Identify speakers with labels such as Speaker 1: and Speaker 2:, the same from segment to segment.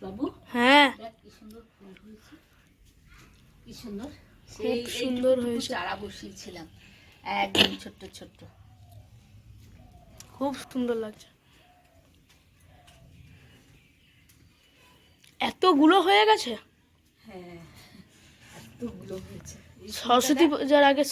Speaker 1: বাবু
Speaker 2: হ্যাঁ
Speaker 1: দেখ কি সুন্দর ফুল হয়েছে, কি সুন্দর।
Speaker 2: খুব সুন্দর হয়েছে,
Speaker 1: চারা বসিয়েছিলাম একদম ছোট্ট ছোট্ট,
Speaker 2: খুব সুন্দর লাগছে। এতগুলো হয়ে গেছে।
Speaker 1: হ্যাঁ এতগুলো হয়েছে।
Speaker 2: সরস্বতী পূজার আগে।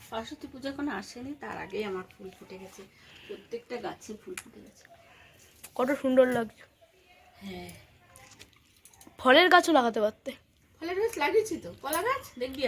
Speaker 1: সরস্বতী পূজা এখনো আসেনি, তার আগেই আমার ফুল ফুটে গেছে, প্রত্যেকটা গাছে ফুল ফুটে গেছে।
Speaker 2: কত সুন্দর লাগছে।
Speaker 1: হ্যাঁ
Speaker 2: ফলের গাছও লাগাতে পারতে।
Speaker 1: ফলের গাছ লাগিয়েছি তো, কলা গাছ দেখবি।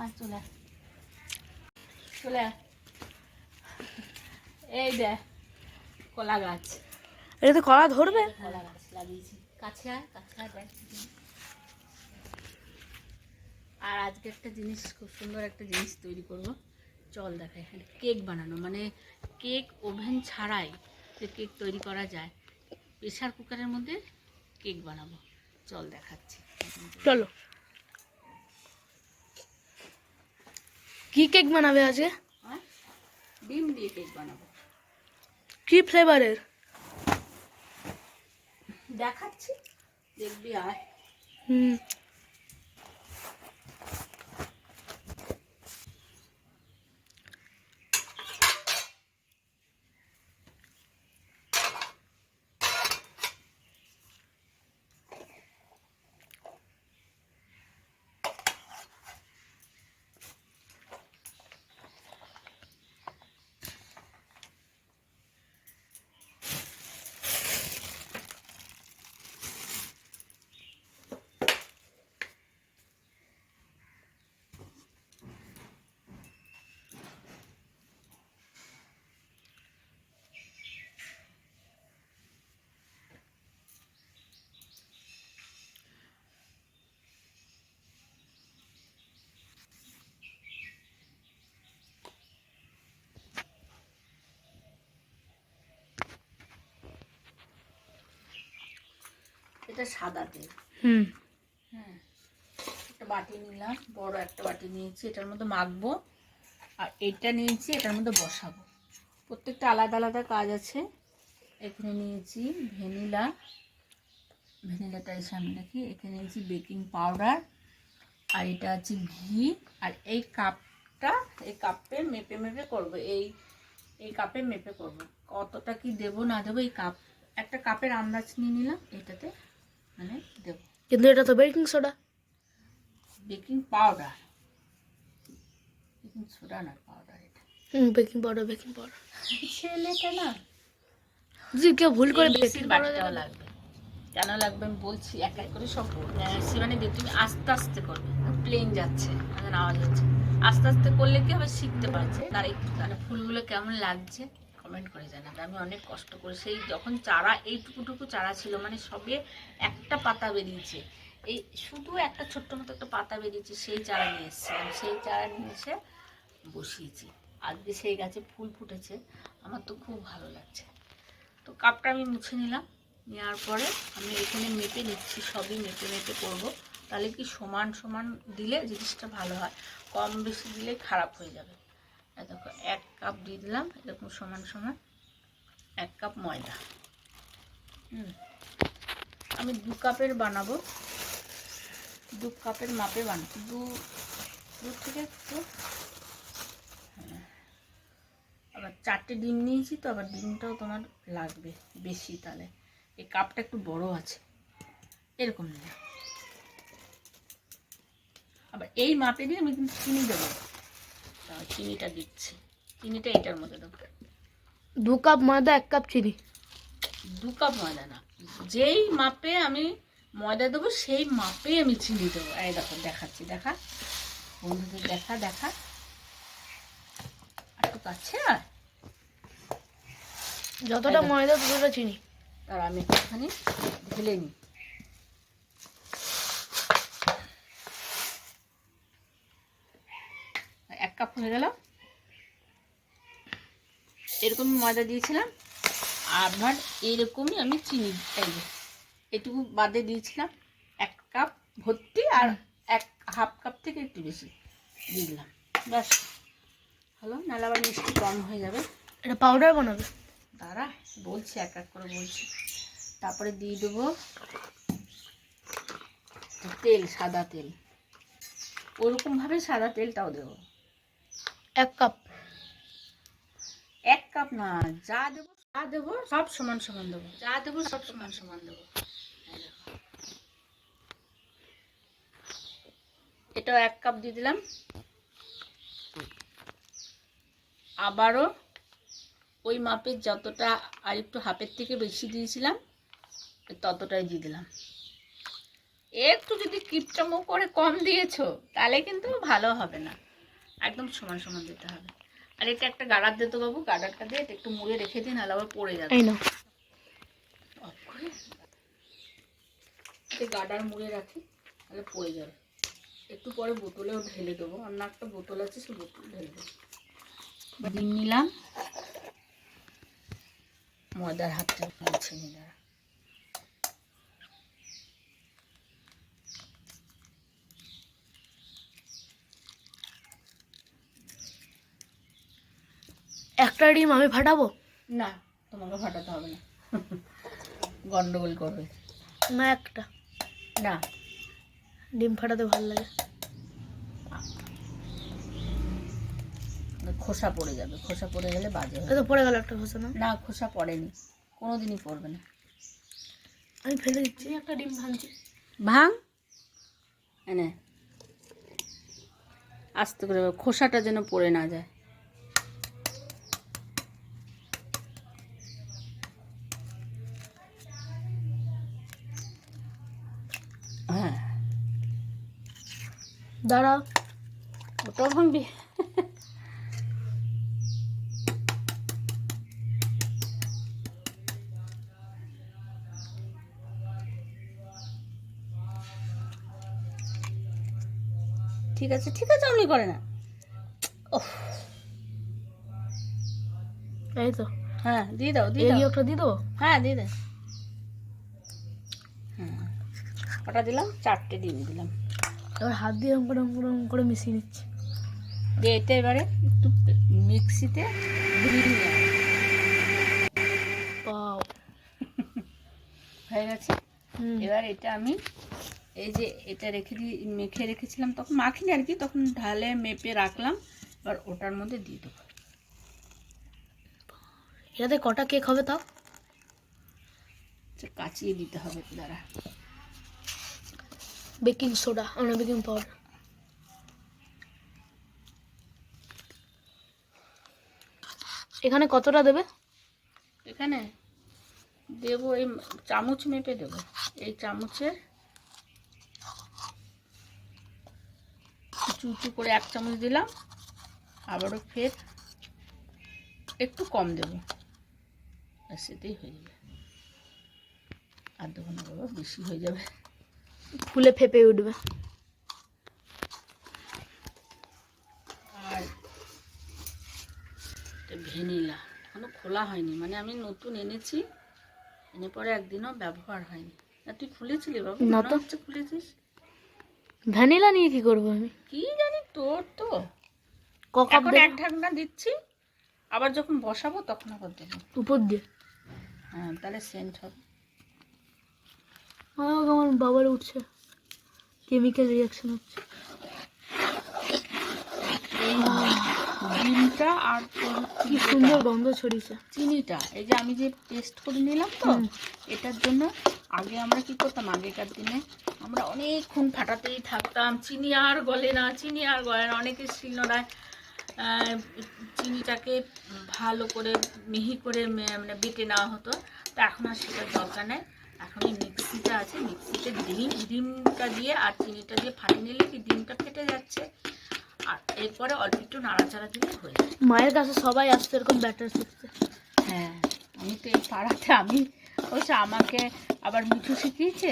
Speaker 1: আর চলে চলে এই দেখ কলা গাছ,
Speaker 2: এটাতে কলা ধরবে।
Speaker 1: কলা গাছ লাগিয়েছি, কাছে দেখ। আর আজকে একটা জিনিস, খুব সুন্দর একটা জিনিস তৈরি করব, চল দেখা। এখানে কেক বানানো, মানে কেক ওভেন ছাড়াই যে কেক তৈরি করা যায়, প্রেশার কুকারের মধ্যে কেক বানাবো, চল দেখাচ্ছি।
Speaker 2: চলো। কি কেক বানাবে আজকে?
Speaker 1: ডিম দিয়ে কেক বানাবো।
Speaker 2: কি ফ্লেভারের?
Speaker 1: দেখাচ্ছি, দেখবি আয়।
Speaker 2: হুম।
Speaker 1: এটা সাদা তেল। হ্যাঁ একটা বাটি নিলাম, বড় একটা বাটি নিয়েছি, এটার মধ্যে মাখবো। আর এটা নিয়েছি, এটার মধ্যে বসাবো। প্রত্যেকটা আলাদা আলাদা কাজ আছে। এখানে নিয়েছি ভ্যানিলাটা এর সামনে রাখি। এখানে নিয়েছি বেকিং পাউডার, আর এটা আছে ঘি। আর এই কাপে মেপে করবো, এই কাপে মেপে করবো। কতটা কি দেবো না দেবো, এই একটা কাপের আন্দাজ নিয়ে নিলাম, এটাতে মানে দেবো।
Speaker 2: কিন্তু এটা তো baking soda.
Speaker 1: Baking powder, baking soda না, পাউডার এটা।
Speaker 2: বেকিং পাউডার
Speaker 1: ছেলেটা না,
Speaker 2: যদি কেউ ভুল করে
Speaker 1: বেকিং পাউডারটাও লাগবে। কেন লাগবে আমি বলছি, এক এক করে সব বলছি। মানে তুমি আস্তে আস্তে করবে, প্লেন যাচ্ছে, আওয়াজ হচ্ছে। আস্তে আস্তে করলে কি হবে, শিখতে পারছে। আর একটু মানে ফুলগুলো কেমন লাগছে কমেন্ট করে জানাবে। আমি অনেক কষ্ট করে, সেই যখন চারা এইটুকুটুকু চারা ছিল, মানে সবে একটা পাতা বেরিয়েছে, এই শুধু একটা ছোট্ট মতো একটা পাতা বেরিয়েছে, সেই চারা নিয়ে এসেছি। আমি সেই চারা নিয়ে এসে বসিয়েছি। আজকে সেই গাছে ফুল ফুটেছে, আমার তো খুব ভালো লাগছে। তো কাপটা আমি মুছে নিলাম, নেওয়ার পরে আমি এখানে মেপে নিচ্ছি, সবই মেপে করবো। তাহলে কি সমান সমান দিলে জিনিসটা ভালো হয়, কম বেশি দিলে খারাপ হয়ে যাবে। দেখো 1 কাপ দিয়ে দিলাম, এরকম সমান সমান 1 কাপ ময়দা। আমি 2 কাপের বানাবো, 2 কাপের মাপে বানাবো। 2 থেকে একটু, আবার 4টে ডিম নিয়েছি তো, আবার ডিমটাও তোমার লাগবে বেশি, তাহলে এই কাপটা একটু বড় আছে, এরকম নিয়ে। আবার এই মাপে দিয়ে আমি কিন্তু চিনি দেবো, চিনিটা দিচ্ছি। চিনিটা এটার মধ্যে দেবো।
Speaker 2: 2 কাপ ময়দা 1 কাপ চিনি।
Speaker 1: 2 কাপ ময়দা না, যেই মাপে আমি ময়দা দেবো সেই মাপে আমি চিনি দেবো। এই দেখো দেখাচ্ছি, দেখা বন্ধুদের, দেখা একটু কাছে। আর
Speaker 2: যতটা ময়দা ততটা চিনি।
Speaker 1: আর আমি একটুখানি ঢেলে নিই। এক কাপ হয়ে গেল, এরকমই ময়দা দিয়েছিলাম। আবার এইরকমই আমি চিনি, এটুকু বাদে দিয়েছিলাম 1 কাপ ভর্তি, আর হাফ কাপ থেকে একটু বেশি দিয়ে দিলাম। ব্যাস হলো, নাহলে আবার মিষ্টি কম হয়ে যাবে।
Speaker 2: এটা পাউডার বানাবে।
Speaker 1: দাঁড়া বলছি, এক এক করে বলছি। তারপরে দিয়ে দেবো তেল, সাদা তেল, ওরকমভাবে সাদা তেলটাও দেবো।
Speaker 2: 1 কাপ।
Speaker 1: 1 কাপ না, যা দেবো সব সমান সমান দেবো, যা দেবো সব সমান সমান দেবো। এটাও 1 কাপ দিয়ে দিলাম। আবারও ওই মাপের যতটা, আর একটু হাফের থেকে বেশি দিয়েছিলাম ততটাই দিয়ে দিলাম। একটু যদি কিপটামো করে কম দিয়েছো তাহলে কিন্তু ভালো হবে না, একদম সমান সমান দিতে হবে। আর এটা একটা গার্ডার দিতে বাবু, গার্ডারটা দিয়ে একটু মুড়ে রেখে দিন, নাহলে আবার পড়ে যাবে।
Speaker 2: এই নাও।
Speaker 1: অফ করে গার্ডার মুড়ে রাখি, তাহলে পড়ে যাবে। একটু পরে বোতলেও ঢেলে দেবো, অন্য একটা বোতল আছে, সে বোতল ঢেলে দেবো। ডিম নিলাম, ময়দার হাতটা মুছে নিলাম।
Speaker 2: একটা ডিম আমি ফাটাবো?
Speaker 1: না, তোমাকে ফাটাতে হবে না, গন্ডগোল করবে।
Speaker 2: না, একটা।
Speaker 1: না,
Speaker 2: ডিম ফাটাতে ভালো লাগে।
Speaker 1: খোসা পড়ে যাবে, খোসা পড়ে গেলে বাজে হবে।
Speaker 2: এটা পড়ে গেল একটা খোসা। না
Speaker 1: না, খোসা পড়েনি, কোনোদিনই পড়বে না।
Speaker 2: আমি ফেলে দিচ্ছি। একটা ডিম ভাঙছি।
Speaker 1: ভাঙ, এনে আস্তে করে, খোসাটা যেন পড়ে না যায়। হ্যাঁ,
Speaker 2: দাঁড়াও,
Speaker 1: ওটাও ভাঙবি। ঠিক আছে, ঠিক আছে, অমনি করে না। ওহ,
Speaker 2: এই তো।
Speaker 1: হ্যাঁ, দিয়ে দাও, দিয়ে
Speaker 2: এই
Speaker 1: দাও।
Speaker 2: একটা দিয়ে দেবো?
Speaker 1: হ্যাঁ, দিয়ে দে। হ্যাঁ, ওটা দিলাম, 4টে ডিম দিলাম।
Speaker 2: এবার হাত দিয়ে অঙ্কন করে মিশিয়ে নিচ্ছি।
Speaker 1: দিয়ে এটা এবারে একটু মিক্সিতে ঘুরিয়ে নিয়ে আয়।
Speaker 2: পাও
Speaker 1: হয়ে গেছে। এবার এটা আমি এই যে এটা মেখে রেখেছিলাম, তখন মাখিনি আর কি, তখন ঢালে মেপে রাখলাম। এবার ওটার মধ্যে দিয়ে দেবো।
Speaker 2: এটাতে কটা কেক হবে তাও?
Speaker 1: কাচিয়ে দিতে হবে, দাঁড়া।
Speaker 2: বেকিং সোডা, না বেকিং পাউডার। এখানে কতটা দেবে?
Speaker 1: এখানে দেবো এই চামচ মেপে দেবো, এই চামচের উঁচু উঁচু করে 1 চামচ দিলাম। আবারও ফের একটু কম দেবো, আর সেটাই হয়ে যাবে। আর দেবো না বাবা, বেশি হয়ে যাবে,
Speaker 2: ফুলে ফেপে উঠবে।
Speaker 1: আর ভ্যানিলা এখনো খোলা হয়নি, মানে আমি নতুন এনেছি, এনে পরে একদিনও ব্যবহার হয়নি। না, তুই খুলেছিলি বাবু?
Speaker 2: না
Speaker 1: মনে
Speaker 2: তো।
Speaker 1: হচ্ছে খুলেছিস।
Speaker 2: ভ্যানিলা নিয়ে কি করবো আমি?
Speaker 1: কি জানি, তোর তো
Speaker 2: কাপ
Speaker 1: এখন 1 ঢাকনা দিচ্ছি, আবার যখন বসাবো তখন আবার দেবো
Speaker 2: উপর দিয়ে।
Speaker 1: হ্যাঁ, তাহলে সেন্ট হবে।
Speaker 2: আমার বাবার উঠছে, কেমিক্যাল রিয়াকশন হচ্ছে।
Speaker 1: এই ডিমটা আর
Speaker 2: কি সুন্দর গন্ধ ছড়িয়েছে।
Speaker 1: চিনিটা, এই যে আমি যে পেস্ট করে নিলাম তো, এটার জন্য আগে আমরা কি করতাম, আগেকার দিনে আমরা অনেকক্ষণ ফাটাতেই থাকতাম। চিনি আর গলে না, চিনি আর গলে না। অনেকে শিলনোড়ায় চিনিটাকে ভালো করে মিহি করে মানে বেটে নেওয়া হতো। তো এখন আর সেটার দরকার নেই। এখন এই মিক্সিটা আছে, মিক্সিতে ডিমটা দিয়ে আর চিনিটা দিয়ে ফাটিয়ে নিলে কি ডিমটা ফেটে যাচ্ছে, আর এরপরে অল্প একটু নাড়াচাড়া দিলে হয়ে যায়।
Speaker 2: মায়ের কাছে সবাই আসছে এরকম ব্যাটার শিখতে।
Speaker 1: হ্যাঁ, আমি তো এই পাড়াতে, আমি অবশ্য আমাকে আবার মিঠু শিখিয়েছে,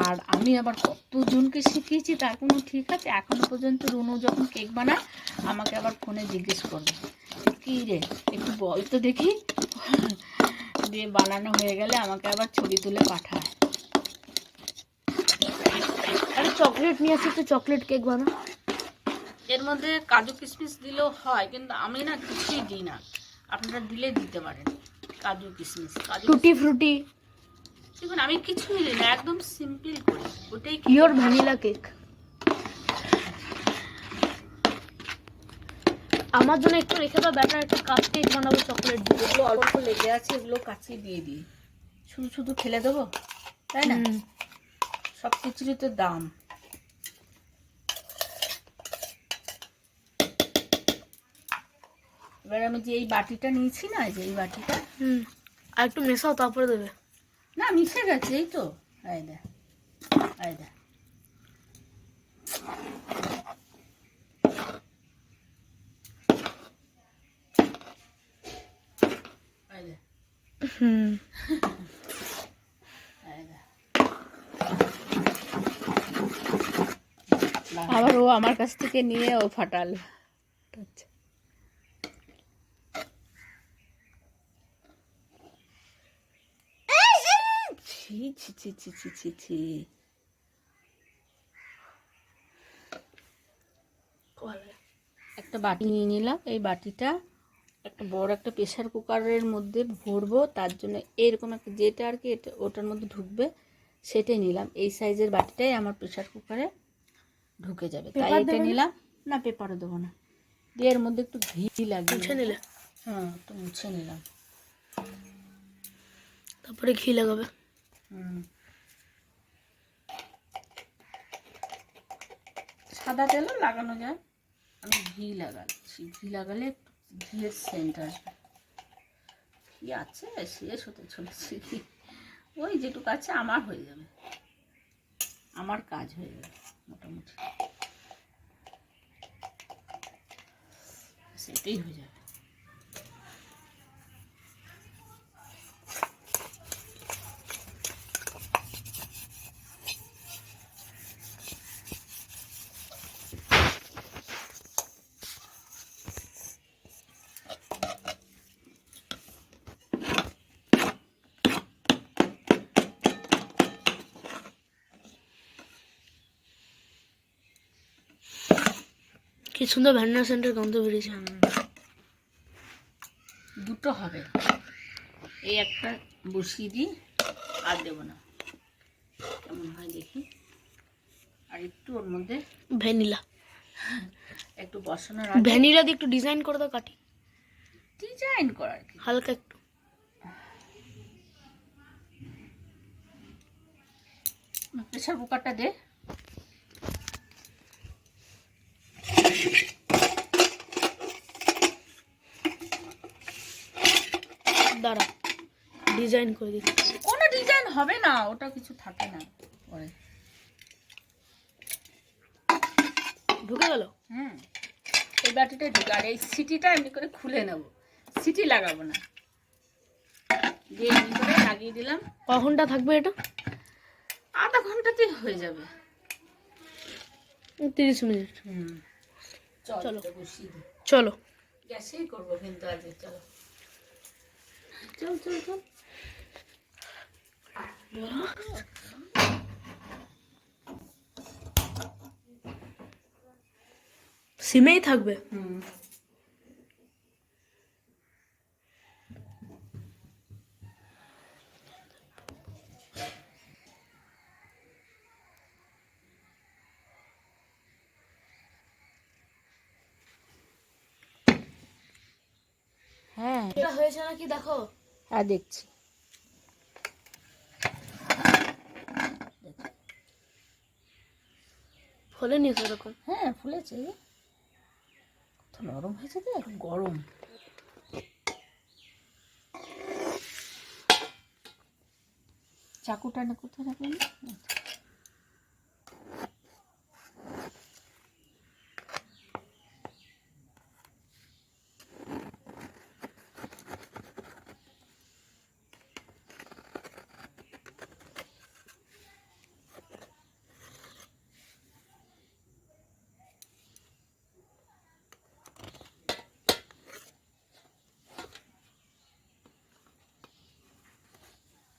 Speaker 1: আর আমি আবার কতজনকে শিখিয়েছি তার কোনো ঠিক আছে। এখনো পর্যন্ত রুনু যখন কেক বানায় আমাকে আবার ফোনে জিজ্ঞেস করবে, কী রে একটু বল তো দেখি, দিয়ে বানানো হয়ে গেলে আমাকে আবার ছবি তুলে পাঠায়।
Speaker 2: আরে চকলেট নিয়ে আসি, তো চকলেট কেক বানা।
Speaker 1: এর মধ্যে কাজু কিশমিশ দিলেও হয়, কিন্তু আমি না কিছুই দিই না। আপনারা দিলে দিতে পারেন কাজু কিশমিশ।
Speaker 2: টুটি ফ্রুটি।
Speaker 1: দেখুন আমি কিছু নিলি না, একদম সিম্পল করি, ওটাই
Speaker 2: পিওর ভ্যানিলা কেক। আমার জন্য একটু রেখে দাও ব্যাটার, একটা কাপ কেক বানাবো চকলেট দিয়ে।
Speaker 1: এগুলো অল্প অল্প লেগে আছে, এগুলো কাচিয়ে দিয়ে দিই। শুধু শুধু ফেলে দেবো, তাই না? সব কিছুরই তো দাম। এবার আমি যে এই বাটিটা নিয়েছি না, যে এই বাটিটা,
Speaker 2: আর একটু মেশাও তারপরে দেবে।
Speaker 1: না মিশে গেছে, এই তো। এই দেখ, এই দেখ। এই দেখ। এই দেখ। আবার ও আমার কাছ থেকে নিয়ে ও ফাটাল। আচ্ছা, ছি ছি ছি ছি ছি ছি ছি। একটা বাটি নিয়ে নিলাম, এই বাটিটা একটা বড় একটা প্রেসার কুকারের মধ্যে ভরবো, তার জন্য এরকম একটা, যেটা আর কি এটা ওটার মধ্যে ঢুকবে সেটাই নিলাম। এই সাইজের বাটিটাই আমার প্রেসার কুকারে ঢুকে যাবে, তাই এটা নিলাম। না পেপারও দেবো না, দিয়ে এর মধ্যে একটু ঘি লাগিয়ে
Speaker 2: মুছে নিলে?
Speaker 1: হ্যাঁ, একটু মুছে নিলাম।
Speaker 2: তারপরে ঘি লাগাবে।
Speaker 1: সাদা তেলও লাগানো যায়, আমি ঘি লাগাচ্ছি। ঘি লাগালে একটু ঘিয়ের সেন্ট আসবে। ঘি আছে, শেষ হতে চলেছে ঘি। ওই যেটুকু আছে আমার হয়ে যাবে, আমার কাজ হয়ে যাবে মোটামুটি, সেটাই হয়ে যাবে।
Speaker 2: কি সুন্দর ভ্যানিলা সেন্টের গন্ধ বেরিয়েছে।
Speaker 1: দুটো হবে, এই একটা বসিয়ে দিই, আর দেবো না, কেমন হয় দেখি। আর একটু ওর মধ্যে
Speaker 2: ভ্যানিলা,
Speaker 1: একটু বসানোর আগে
Speaker 2: ভ্যানিলা দিয়ে একটু ডিজাইন করে দাও, কাটি
Speaker 1: ডিজাইন করার কি,
Speaker 2: হালকা একটু।
Speaker 1: প্রেসার কুকারটা দে।
Speaker 2: দাঁড়া, ডিজাইন করে দিচ্ছি।
Speaker 1: কোনো ডিজাইন হবে না, ওটা কিছু থাকে না পরে।
Speaker 2: ঢুকে গেল?
Speaker 1: এই বাটিটা ঢুকে, আর এই সিটিটা এমনি করে খুলে নেব, সিটি লাগাবো না, দিয়ে এমনি করে লাগিয়ে দিলাম।
Speaker 2: কখনটা থাকবে এটা?
Speaker 1: আধা ঘন্টাতেই হয়ে যাবে।
Speaker 2: 30 মিনিট।
Speaker 1: চলো বসিয়ে দিই।
Speaker 2: চলো,
Speaker 1: গ্যাসেই করবো কিন্তু আজ। চলো চল চল চল।
Speaker 2: সিমেই থাকবে।
Speaker 1: হ্যাঁ,
Speaker 2: এটা হয়েছে নাকি দেখো।
Speaker 1: হ্যাঁ দেখছি।
Speaker 2: ফোলেনি তো এরকম?
Speaker 1: হ্যাঁ ফুলেছে, কত নরম হয়েছে, দেখ গরম। চাকুটা না কোথায় রাখবেন?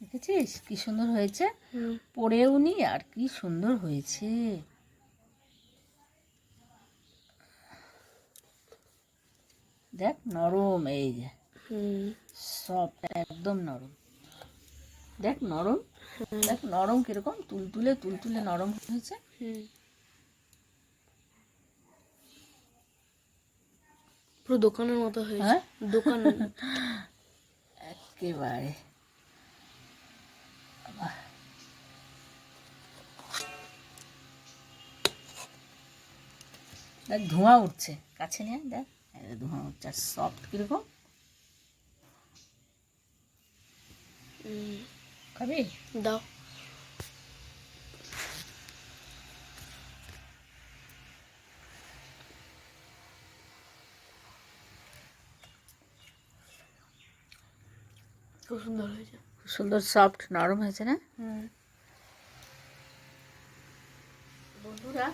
Speaker 1: দেখেছিস কি সুন্দর হয়েছে, পড়েও নি, আর কি সুন্দর হয়েছে। দেখ নরম, এই যে সফট, একদম নরম। দেখ নরম, দেখ নরম কিরকম, তুলতুলে তুলতুলে নরম হয়েছে।
Speaker 2: পুরো দোকানের মতো হয়েছে।
Speaker 1: হ্যাঁ
Speaker 2: দোকান
Speaker 1: একেবারে। বাহ। দেখ ধোঁয়া উঠছে, কাছে নিয়ে দেখ, এই ধোঁয়া উঠছে, আর সফট কিরকম। খাবি?
Speaker 2: দাও। খুব সুন্দর হয়েছে।
Speaker 1: খুব সুন্দর সফট নরম হয়েছে না? বন্ধুরা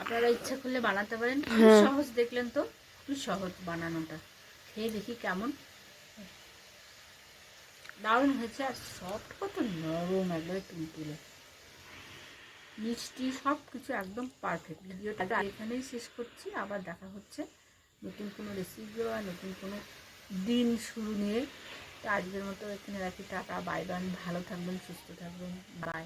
Speaker 1: আপনারা ইচ্ছা করলে বানাতে পারেন, খুব সহজ, দেখলেন তো খুব সহজ বানানোটা। খেয়ে দেখি কেমন, দারুণ হয়েছে। আর সফট কত নরম, একবারে তুলতুলে, মিষ্টি, সব কিছু একদম পারফেক্ট। ভিডিওটা এখানেই শেষ করছি, আবার দেখা হচ্ছে নতুন কোনো রেসিপি আর নতুন কোনো দিন শুরু নিয়ে। তো আজকের মতো এখানে রাখি, টাটা, বাই বাই, ভালো থাকবেন, সুস্থ থাকবেন, বাই।